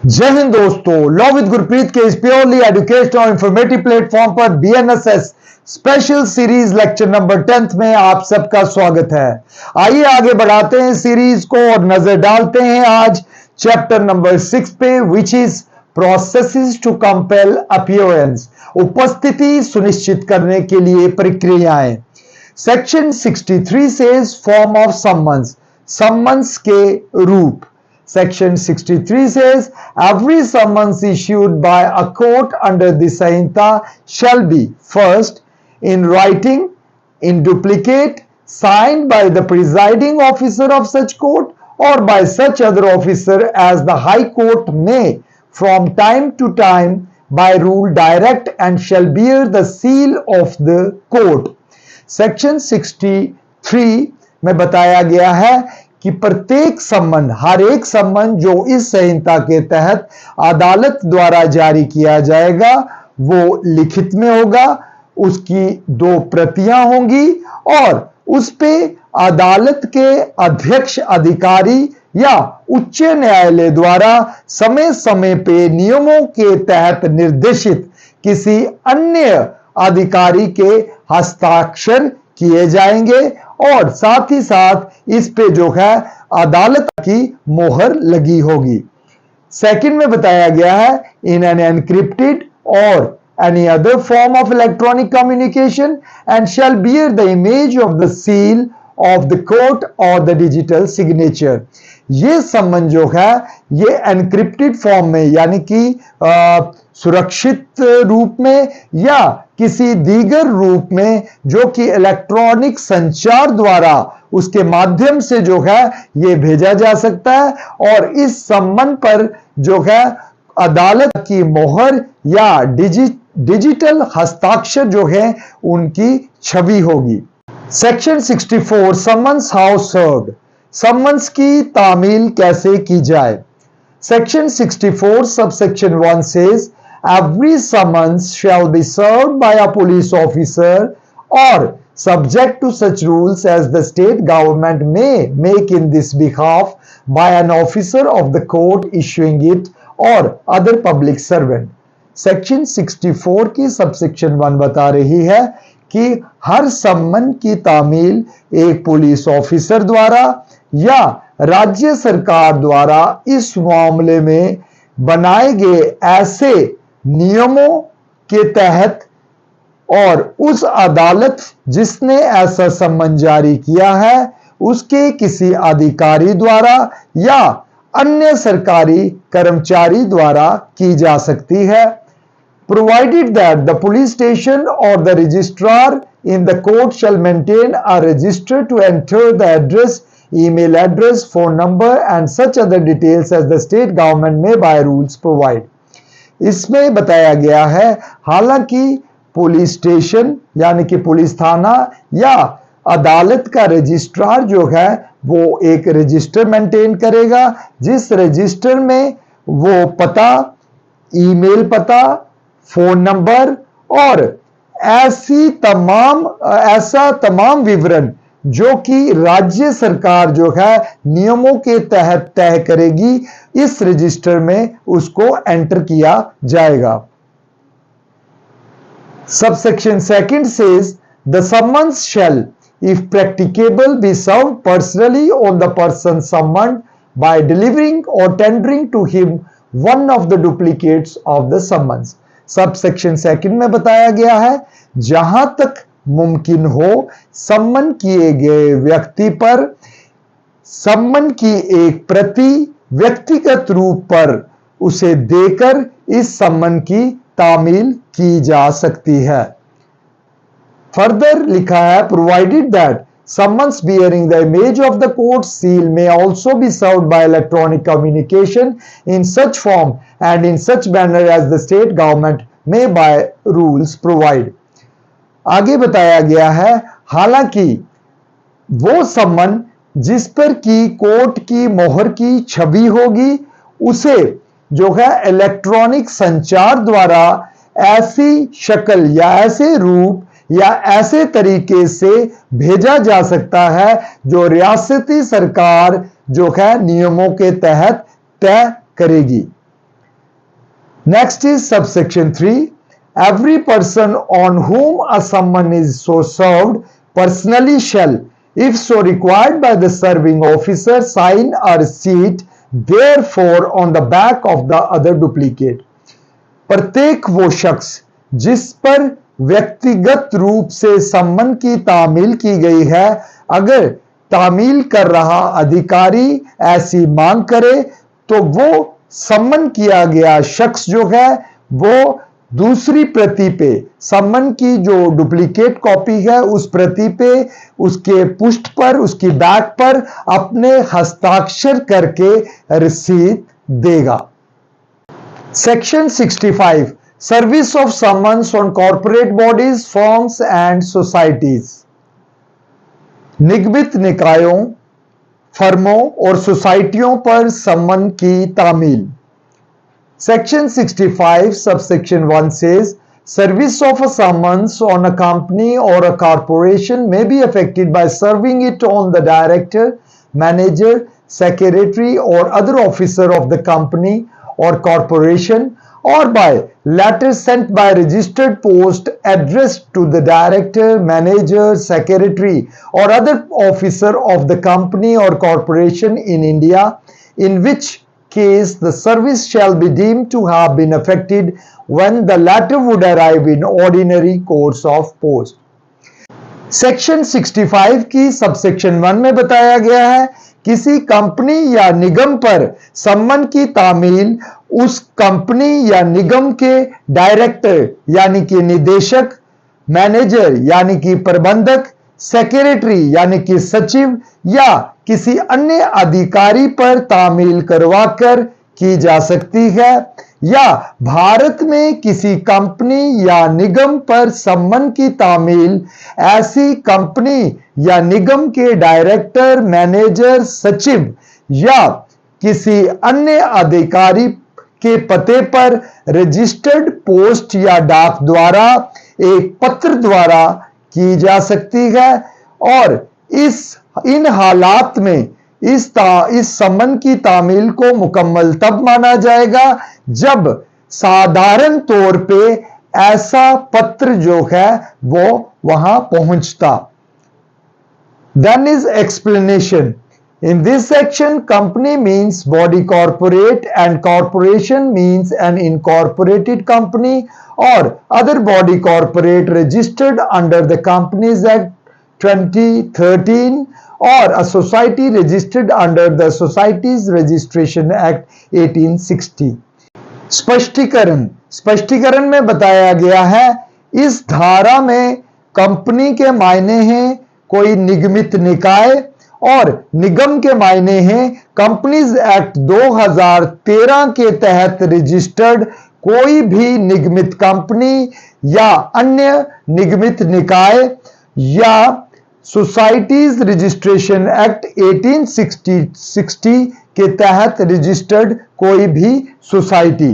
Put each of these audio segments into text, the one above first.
जय हिंद दोस्तों, law with Gurpreet के इस प्योरली एजुकेशनल और इंफॉर्मेटिव प्लेटफॉर्म पर BNSS special series lecture number 10 में आप सबका स्वागत है। आइए आगे बढ़ाते हैं सीरीज को और नजर डालते हैं आज चैप्टर नंबर 6 पे, which is processes to compel appearance, उपस्थिति सुनिश्चित करने के लिए प्रक्रियाएं। Section 63 says form of summons, summons के रूप। Section 63 says, every summons issued by a court under the Sanhita shall be, first, in writing, in duplicate, signed by the presiding officer of such court or by such other officer as the High Court may, from time to time, by rule direct, and shall bear the seal of the court. Section 63 में बताया गया है कि प्रत्येक सम्मन, हर एक सम्मन जो इस संहिता के तहत अदालत द्वारा जारी किया जाएगा वो लिखित में होगा, उसकी 2 प्रतियां होंगी और उस पे अदालत के अध्यक्ष अधिकारी या उच्च न्यायालय द्वारा समय समय पे नियमों के तहत निर्देशित किसी अन्य अधिकारी के हस्ताक्षर किए जाएंगे और साथ ही साथ इस पे जो है अदालत की मोहर लगी होगी। सेकंड में बताया गया है, इन एन एनक्रिप्टेड और any other form of electronic communication and shall bear the image of the seal of the court or the digital signature। ये सम्मन जो है ये एनक्रिप्टेड फॉर्म में यानी कि सुरक्षित रूप में या किसी दीगर रूप में जो कि इलेक्ट्रॉनिक संचार द्वारा उसके माध्यम से जो है ये भेजा जा सकता है और इस सम्मन पर जो है अदालत की मोहर या डिजिटल हस्ताक्षर जो है उनकी छवि होगी। Section 64 summons how served, summons की तामील कैसे की जाए। Section 64 subsection 1 says every summons shall be served by a police officer or subject to such rules as the state government may make in this behalf by an officer of the court issuing it or other public servant। Section 64 की subsection 1 बता रही है कि हर सम्मन की तामील एक police officer द्वारा या राज्य सरकार द्वारा इस मामले में बनाए गए ऐसे नियमों के तहत और उस अदालत जिसने ऐसा सम्मन जारी किया है उसके किसी अधिकारी द्वारा या अन्य सरकारी कर्मचारी द्वारा की जा सकती है। Provided that the police station or the registrar in the court shall maintain a register to enter the address, email address, phone number and such other details as the state government may by rules provide। इसमें बताया गया है, हालांकि police station यानी कि police थाना या अदालत का रजिस्ट्रार जो है वो एक रजिस्टर मेंटेन करेगा जिस रजिस्टर में वो पता, ईमेल पता, फोन नंबर और ऐसा तमाम विवरण जो कि राज्य सरकार जो है नियमों के तहत तय करेगी इस रजिस्टर में उसको एंटर किया जाएगा। Subsection 2 says the summons shall, if practicable, be served personally on the person summoned by delivering or tendering to him one of the duplicates of the summons। Subsection 2 में बताया गया है, जहां तक मुमकिन हो सम्मन किए गए व्यक्ति पर सम्मन की एक प्रति व्यक्तिगत रूप पर उसे देकर इस सम्मन की तामील की जा सकती है। फर्दर लिखा है, provided that summons bearing the image of the court seal may also be served by electronic communication in such form and in such manner as the state government may by rules provide। आगे बताया गया है, हालांकि वो सम्मन जिस पर की कोर्ट की मोहर की छवि होगी उसे जो है इलेक्ट्रॉनिक संचार द्वारा ऐसी शक्ल या ऐसे रूप या ऐसे तरीके से भेजा जा सकता है जो रियासती सरकार जो है नियमों के तहत तय करेगी। Next is subsection 3. Every person on whom a summon is so served personally shall, if so required by the serving officer, sign a receipt therefor on the back of the other duplicate. प्रत्येक वो शख्स जिस पर व्यक्तिगत रूप से सम्मन की तामील की गई है, अगर तामील कर रहा अधिकारी ऐसी मांग करे तो वो सम्मन किया गया शख्स जो है वो दूसरी प्रति पे, सम्मन की जो डुप्लीकेट कॉपी है उस प्रति पे, उसके पुष्ट पर, उसकी बैक पर अपने हस्ताक्षर करके रसीद देगा। Section 65 service of summons on corporate bodies, firms and societies. निगमित निकायों, फर्मों और सोसाइटियों पर सम्मन की तामील। Section 65 subsection 1 says service of a summons on a company or a corporation may be affected by serving it on the director, manager, secretary or other officer of the company or corporation, or by letter sent by registered post addressed to the director, manager, secretary or other officer of the company or corporation in India, in which case the service shall be deemed to have been affected when the latter would arrive in ordinary course of post. Section 65 की subsection 1 में बताया गया है किसी company या निगम पर summon की तामील उस कंपनी या निगम के डायरेक्टर यानी कि निदेशक, मैनेजर यानी कि प्रबंधक, सेक्रेटरी यानी कि सचिव या किसी अन्य अधिकारी पर तामील करवाकर की जा सकती है, या भारत में किसी कंपनी या निगम पर सम्मन की तामील ऐसी कंपनी या निगम के डायरेक्टर, मैनेजर, सचिव या किसी अन्य अधिकारी के पते पर रजिस्टर्ड पोस्ट या डाक द्वारा, एक पत्र द्वारा की जा सकती है। और इन हालात में इस सम्मन की तामील को मुकम्मल तब माना जाएगा जब साधारण तौर पे ऐसा पत्र जो है वो वहां पहुंचता। Then is explanation. In this section, company means body corporate and corporation means an incorporated company or other body corporate registered under the Companies Act 2013 or a society registered under the Societies Registration Act 1860. स्पष्टीकरण में बताया गया है इस धारा में company के मायने हैं कोई निगमित निकाय और निगम के मायने हैं कंपनीज एक्ट 2013 के तहत रजिस्टर्ड कोई भी निगमित कंपनी या अन्य निगमित निकाय या सोसाइटीज रजिस्ट्रेशन एक्ट 1860 के तहत रजिस्टर्ड कोई भी society.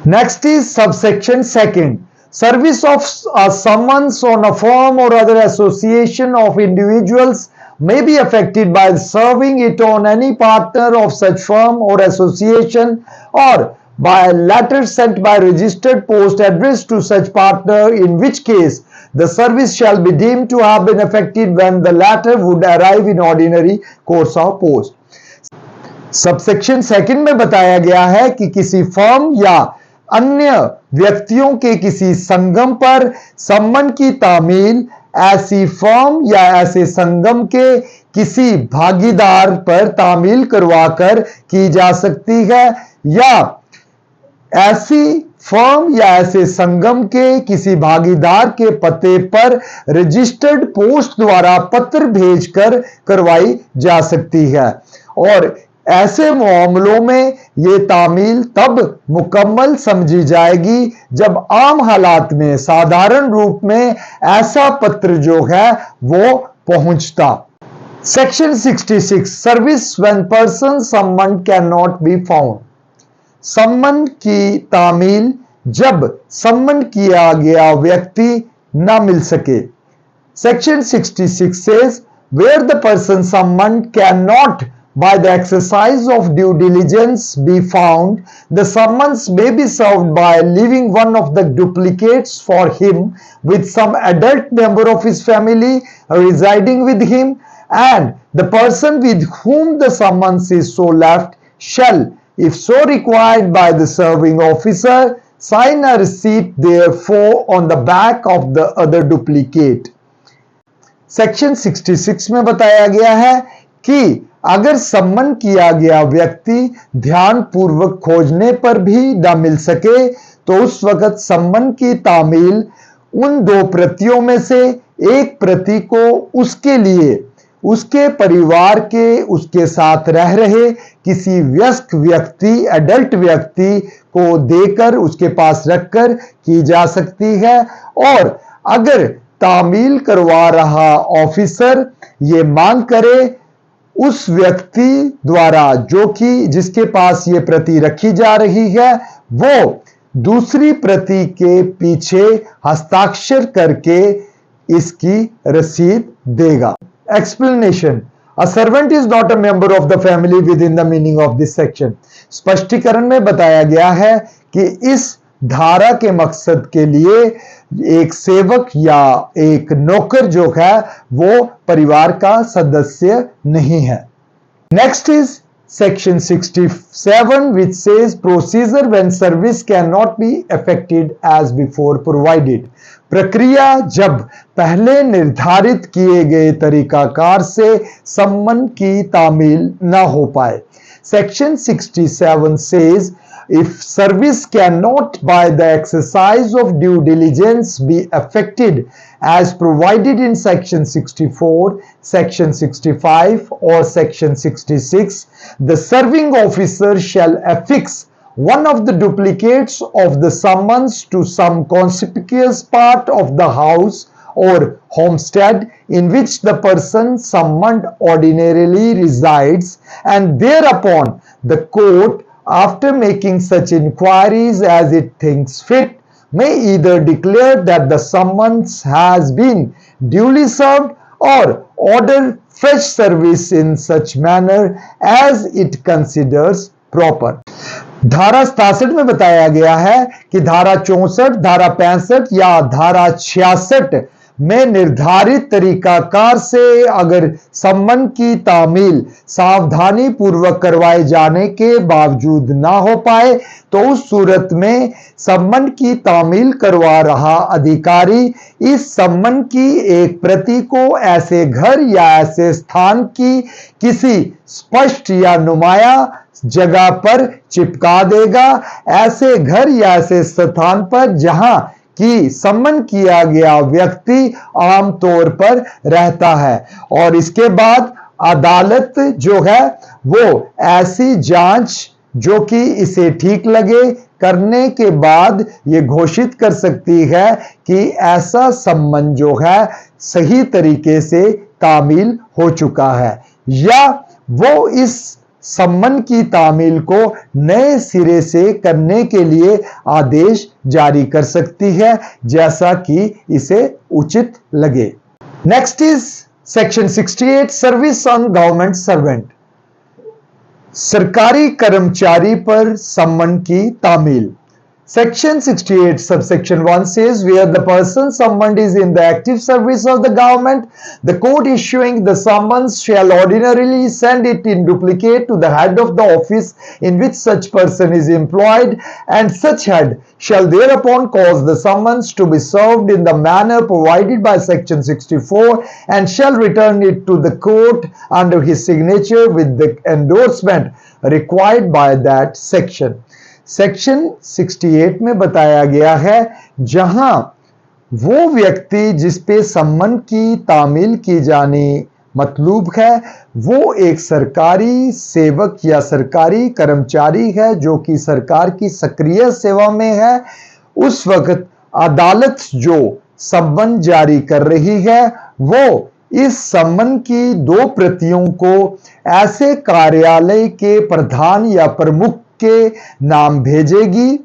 Next is subsection 2 Service of a summons on a firm or other association of individuals may be affected by serving it on any partner of such firm or association or by a letter sent by registered post addressed to such partner, in which case the service shall be deemed to have been affected when the latter would arrive in ordinary course of post. Subsection 2 में बताया गया है कि किसी firm या अन्य व्यक्तियों के किसी संगम पर सम्मन की तामील ऐसी फर्म या ऐसे संगम के किसी भागीदार पर तामील करवाकर की जा सकती है, या ऐसी फर्म या ऐसे संगम के किसी भागीदार के पते पर रजिस्टर्ड पोस्ट द्वारा पत्र भेजकर करवाई जा सकती है। और ऐसे मामलों में ये तामील तब मुकम्मल समझी जाएगी जब आम हालात में साधारण रूप में ऐसा पत्र जो है वो पहुंचता। सेक्शन 66 सर्विस व्हेन पर्सन सम्मन कैन नॉट बी फाउंड। सम्मन की तामील जब सम्मन किया गया व्यक्ति न मिल सके। Section 66 says where the person summoned cannot by the exercise of due diligence be found, the summons may be served by leaving one of the duplicates for him with some adult member of his family residing with him, and the person with whom the summons is so left shall, if so required by the serving officer, sign a receipt therefor on the back of the other duplicate. Section 66 में बताया गया है कि अगर सम्मन किया गया व्यक्ति ध्यान पूर्वक खोजने पर भी न मिल सके तो उस वक्त सम्मन की तामील उन दो प्रतियों में से एक प्रति को उसके लिए उसके परिवार के उसके साथ रह रहे किसी वयस्क व्यक्ति एडल्ट व्यक्ति को देकर उसके पास रखकर की जा सकती है, और अगर तामील करवा रहा ऑफिसर ये मांग करे उस व्यक्ति द्वारा जो कि जिसके पास ये प्रति रखी जा रही है वो दूसरी प्रति के पीछे हस्ताक्षर करके इसकी रसीद देगा। Explanation: A servant is not a member of the family within the meaning of this section. स्पष्टीकरण में बताया गया है कि इस धारा के मकसद के लिए एक सेवक या एक नौकर जो है वो परिवार का सदस्य नहीं है। Next is section 67 which says procedure when service cannot be effected as before provided. प्रक्रिया जब पहले निर्धारित किए गए तरीकाकार से सम्मन की तामील न हो पाए। Section 67 says if service cannot by the exercise of due diligence be effected as provided in section 64, section 65 or section 66, the serving officer shall affix one of the duplicates of the summons to some conspicuous part of the house or homestead in which the person summoned ordinarily resides, and thereupon the court, after making such inquiries as it thinks fit, may either declare that the summons has been duly served or order fresh service in such manner as it considers proper. धारा 67 में बताया गया है कि धारा 64, धारा 65 या धारा 66 में निर्धारित तरीकाकार से अगर सम्मन की तामील सावधानी पूर्वक करवाए जाने के बावजूद ना हो पाए तो उस सूरत में सम्मन की तामील करवा रहा अधिकारी इस सम्मन की एक प्रति को ऐसे घर या ऐसे स्थान की किसी स्पष्ट या नुमाया जगह पर चिपका देगा, ऐसे घर या ऐसे स्थान पर जहां कि सम्मन किया गया व्यक्ति आमतौर पर रहता है, और इसके बाद अदालत जो है वो ऐसी जांच जो कि इसे ठीक लगे करने के बाद ये घोषित कर सकती है कि ऐसा सम्मन जो है सही तरीके से तामील हो चुका है, या वो इस सम्मन की तामील को नए सिरे से करने के लिए आदेश जारी कर सकती है जैसा कि इसे उचित लगे। Next is section 68 service on government servant. सरकारी कर्मचारी पर सम्मन की तामील। Section 68 subsection 1 says where the person summoned is in the active service of the government, the court issuing the summons shall ordinarily send it in duplicate to the head of the office in which such person is employed, and such head shall thereupon cause the summons to be served in the manner provided by section 64 and shall return it to the court under his signature with the endorsement required by that section. Section 68 में बताया गया है जहां वो व्यक्ति जिस पे सम्मन की तामील की जानी मतलूब है वो एक सरकारी सेवक या सरकारी कर्मचारी है जो कि सरकार की सक्रिय सेवा में है, उस वक्त अदालत जो सम्मन जारी कर रही है वो इस सम्मन की दो प्रतियों को ऐसे कार्यालय के प्रधान या प्रमुख के नाम भेजेगी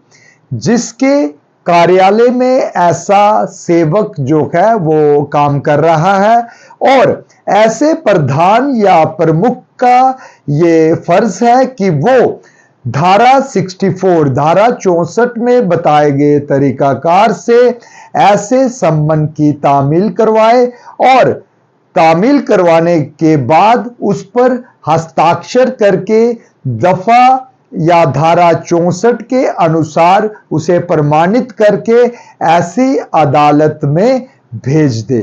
जिसके कार्यालय में ऐसा सेवक जो है वो काम कर रहा है, और ऐसे प्रधान या प्रमुख का ये फर्ज है कि वो धारा 64 धारा 64 में बताए गए तरीकाकार से ऐसे संबंध की तामील करवाए और तामील करवाने के बाद उस पर हस्ताक्षर करके दफा या धारा 64 के अनुसार उसे प्रमाणित करके ऐसी अदालत में भेज दे।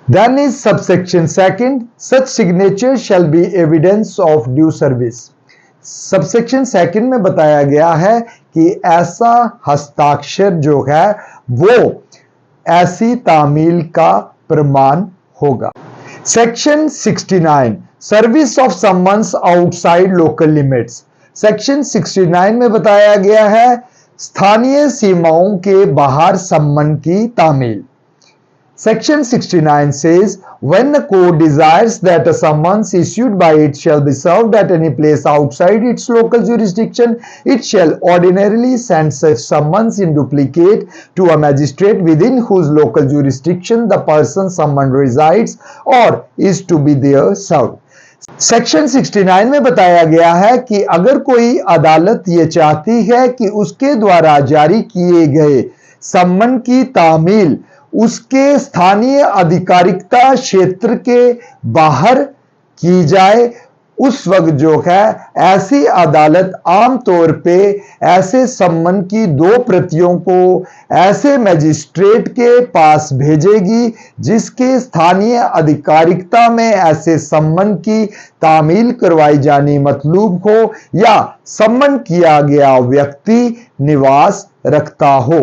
Then is subsection second, such signature shall be evidence of due service. Subsection second में बताया गया है कि ऐसा हस्ताक्षर जो है वो ऐसी तामील का प्रमाण होगा। Section 69 service of summons outside local limits. Section 69 में बताया गया है स्थानीय सीमाओं के बाहर सम्मन की तामील। Section 69 says, when the court desires that a summons issued by it shall be served at any place outside its local jurisdiction, it shall ordinarily send such summons in duplicate to a magistrate within whose local jurisdiction the person summoned resides or is to be there served. Section 69 में बताया गया है कि अगर कोई अदालत ये चाहती है कि उसके द्वारा जारी किए गए सम्मन की तामील उसके स्थानीय आधिकारिकता क्षेत्र के बाहर की जाए, उस वक्त जो है ऐसी अदालत आमतौर पे ऐसे सम्मन की 2 प्रतियों को ऐसे मजिस्ट्रेट के पास भेजेगी जिसके स्थानीय आधिकारिकता में ऐसे सम्मन की तामील करवाई जानी मतलूब हो या सम्मन किया गया व्यक्ति निवास रखता हो।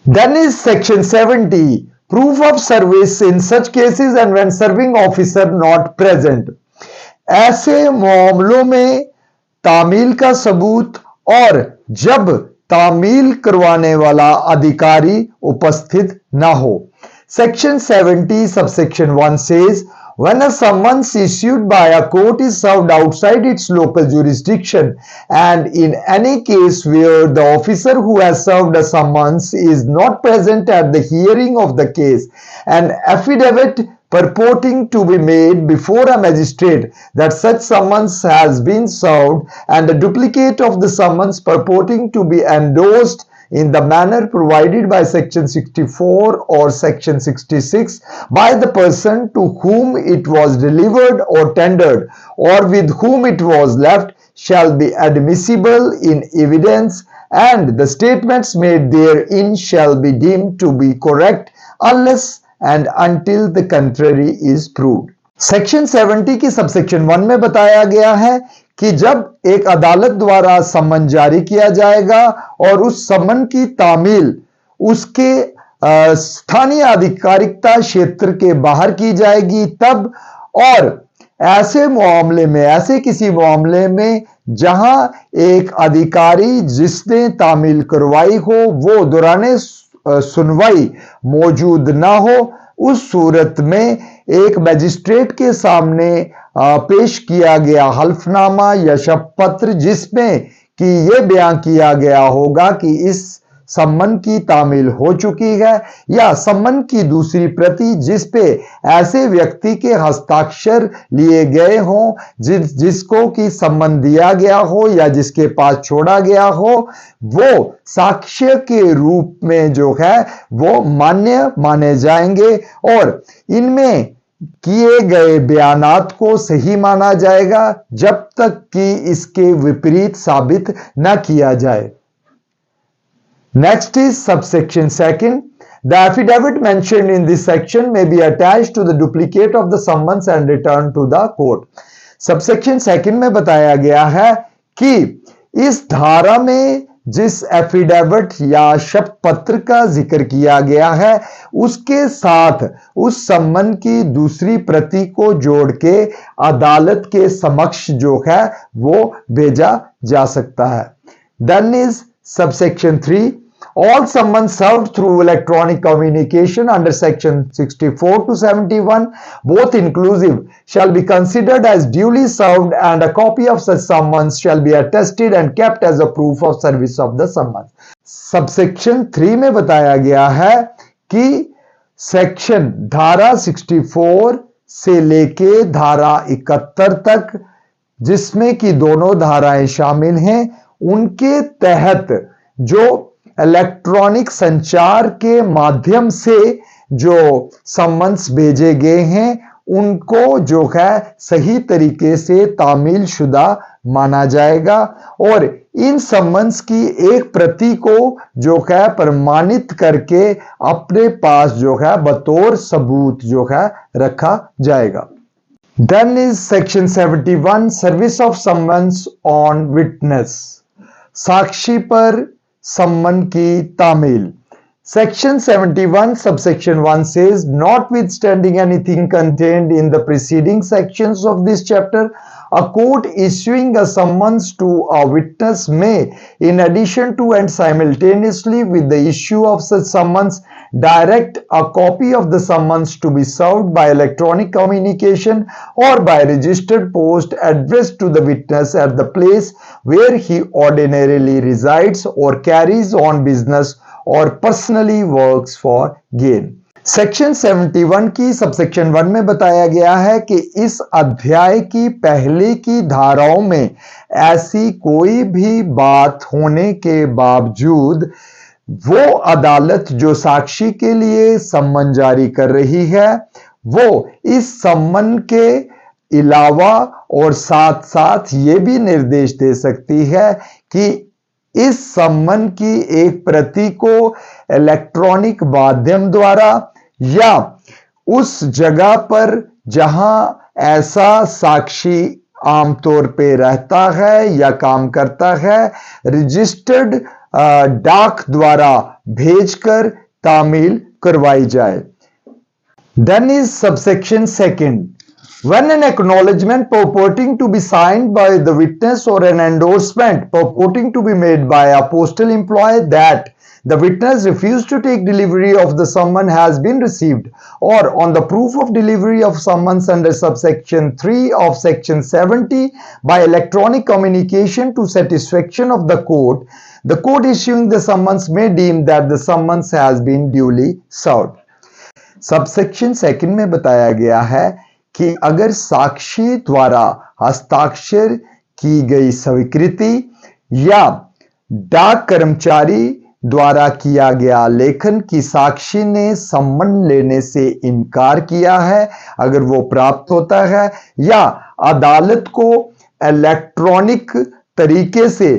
Then is section 70 proof of service in such cases and when serving officer not present. ऐसे मामलों में तामील का सबूत और जब तामील करवाने वाला अधिकारी उपस्थित ना हो। Section 70 subsection 1 says when a summons issued by a court is served outside its local jurisdiction and in any case where the officer who has served a summons is not present at the hearing of the case, an affidavit purporting to be made before a magistrate that such summons has been served and a duplicate of the summons purporting to be endorsed in the manner provided by section 64 or section 66 by the person to whom it was delivered or tendered or with whom it was left shall be admissible in evidence and the statements made therein shall be deemed to be correct unless and until the contrary is proved. Section 70 की subsection 1 में बताया गया है कि जब एक अदालत द्वारा सम्मन जारी किया जाएगा और उस सम्मन की तामील उसके स्थानीय आधिकारिकता क्षेत्र के बाहर की जाएगी तब, और ऐसे मामले में ऐसे किसी मामले में जहां एक अधिकारी जिसने तामील करवाई हो वो दौराने सुनवाई मौजूद ना हो, उस सूरत में एक मजिस्ट्रेट के सामने पेश किया गया हल्फनामा या शपथ पत्र जिसमें कि यह बयान किया गया होगा कि इस सम्मन की तामील हो चुकी है या सम्मन की दूसरी प्रति जिस पे ऐसे व्यक्ति के हस्ताक्षर लिए गए हों जिसको कि सम्मन दिया गया हो या जिसके पास छोड़ा गया हो, वो साक्ष्य के रूप में जो है वो मान्य माने जाएंगे और इनमें किए गए बयानात को सही माना जाएगा जब तक कि इसके विपरीत साबित न किया जाए। Next is subsection 2. The affidavit mentioned in this section may be attached to the duplicate of the summons and returned to the court. Subsection 2 में बताया गया है कि इस धारा में जिस एफिडेविट या शपथ पत्र का जिक्र किया गया है उसके साथ उस सम्मन की दूसरी प्रति को जोड़ के अदालत के समक्ष जो है वो भेजा जा सकता है। Then is subsection 3. All summons served through electronic communication under section 64 to 71, both inclusive, shall be considered as duly served and a copy of such summons shall be attested and kept as a proof of service of the summons. Subsection 3 में बताया गया है कि section धारा 64, से लेके धारा 71 तक, जिसमें कि दोनों धाराएं शामिल हैं, उनके तहत जो इलेक्ट्रॉनिक संचार के माध्यम से जो सम्मन्स भेजे गए हैं उनको जो है सही तरीके से तामील शुदा माना जाएगा और इन सम्मन्स की एक प्रति को जो है प्रमाणित करके अपने पास जो है बतौर सबूत जो है रखा जाएगा। Then is section 71 service of summons on witness, साक्षी पर सम्मन की तामील। Section 71 subsection 1 says, notwithstanding anything contained in the preceding sections of this chapter, a court issuing a summons to a witness may, in addition to and simultaneously with the issue of such summons, direct a copy of the summons to be served by electronic communication or by registered post addressed to the witness at the place where he ordinarily resides or carries on business और personally works for gain. Section 71 की subsection 1 में बताया गया है कि इस अध्याय की पहले की धाराओं में ऐसी कोई भी बात होने के बावजूद वो अदालत जो साक्षी के लिए सम्मन जारी कर रही है वो इस सम्मन के अलावा और साथ साथ ये भी निर्देश दे सकती है कि इस सम्मन की एक प्रति को इलेक्ट्रॉनिक माध्यम द्वारा या उस जगह पर जहां ऐसा साक्षी आमतौर पे रहता है या काम करता है रजिस्टर्ड डाक द्वारा भेजकर तामील करवाई जाए। Then is subsection 2. When an acknowledgement purporting to be signed by the witness or an endorsement purporting to be made by a postal employee that the witness refused to take delivery of the summons has been received, or on the proof of delivery of summons under subsection 3 of section 70 by electronic communication to satisfaction of the court issuing the summons may deem that the summons has been duly served. Subsection 2 में बताया गया है कि अगर साक्षी द्वारा हस्ताक्षर की गई स्वीकृति या डाक कर्मचारी द्वारा किया गया लेखन की साक्षी ने सम्मन लेने से इनकार किया है, अगर वो प्राप्त होता है या अदालत को इलेक्ट्रॉनिक तरीके से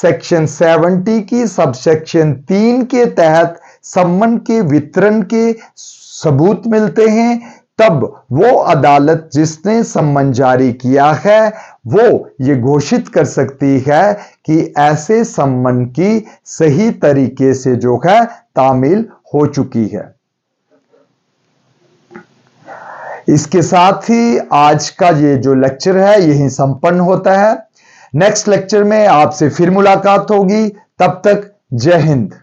सेक्शन 70 की सबसेक्शन 3 के तहत सम्मन के वितरण के सबूत मिलते हैं, तब वो अदालत जिसने सम्मन जारी किया है वो ये घोषित कर सकती है कि ऐसे सम्मन की सही तरीके से जो है तामील हो चुकी है। इसके साथ ही आज का ये जो लेक्चर है यही संपन्न होता है। नेक्स्ट लेक्चर में आपसे फिर मुलाकात होगी, तब तक जय हिंद।